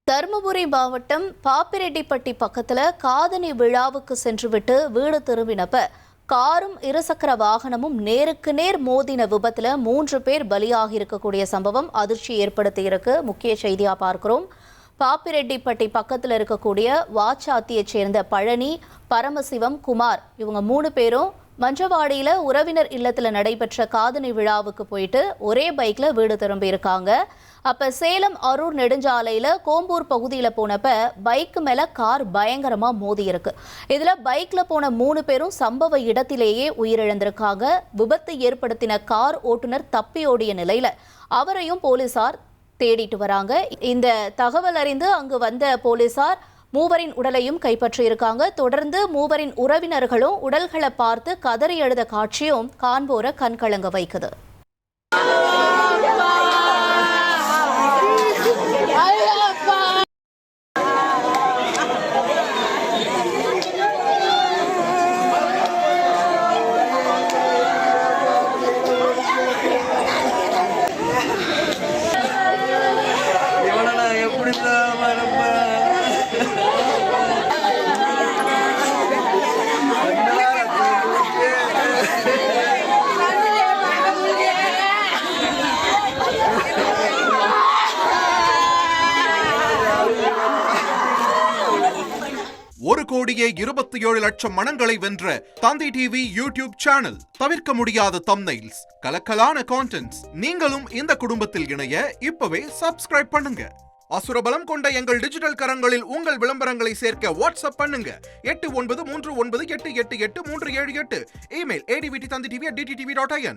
தருமபுரி மாவட்டம் பாப்பிரெட்டிப்பட்டி பக்கத்துல காதணி விழாவுக்கு சென்றுவிட்டு வீடு திரும்பினப்ப காரும் இருசக்கர வாகனமும் நேருக்கு நேர் மோதின விபத்துல 3 பேர் பலியாகி இருக்கக்கூடிய சம்பவம் அதிர்ச்சி ஏற்படுத்தியிருக்கு. முக்கிய செய்தியா பார்க்கிறோம். பாப்பிரெட்டிப்பட்டி பக்கத்தில் இருக்கக்கூடிய வாச்சாத்தியைச் சேர்ந்த பழனி, பரமசிவம், குமார் இவங்க 3 பேரும் மஞ்சவாடியில உறவினர் இல்லத்துல நடைபெற்ற காதணி விழாவுக்கு போயிட்டு ஒரே பைக்ல வீடு திரும்பி இருக்காங்க. அப்ப சேலம் அரூர் நெடுஞ்சாலையில கோம்பூர் பகுதியில போனப்ப பைக்கு மேல கார் பயங்கரமா மோதி இருக்கு. இதுல பைக்ல போன 3 பேரும் சம்பவ இடத்திலேயே உயிரிழந்திருக்காங்க. விபத்து ஏற்படுத்தின கார் ஓட்டுநர் தப்பி ஓடிய நிலையில அவரையும் போலீசார் தேடிட்டு வராங்க. இந்த தகவல் அறிந்து அங்கு வந்த போலீசார் 3 உடலையும் கைப்பற்றியிருக்காங்க. தொடர்ந்து 3 உறவினர்களும் உடல்களை பார்த்து கதறி எழுத காட்சியும் காண்போரை கண்கலங்க வைக்குது. ஒரு கோடியே 27 லட்சம் மனங்களை வென்ற தந்தி டிவி யூடியூப் சேனல். தவிர்க்க முடியாத தம்ப்நெயில்ஸ், கலக்கலான கான்டென்ட்ஸ். நீங்களும் இந்த குடும்பத்தில் இணைய இப்பவே சப்ஸ்கிரைப் பண்ணுங்க. அசுரபலம் கொண்ட எங்கள் டிஜிட்டல் கரங்களில் உங்கள் விளம்பரங்களை சேர்க்க வாட்ஸ்அப் பண்ணுங்க. 8939888838. Email advtthanditv@dttv.in.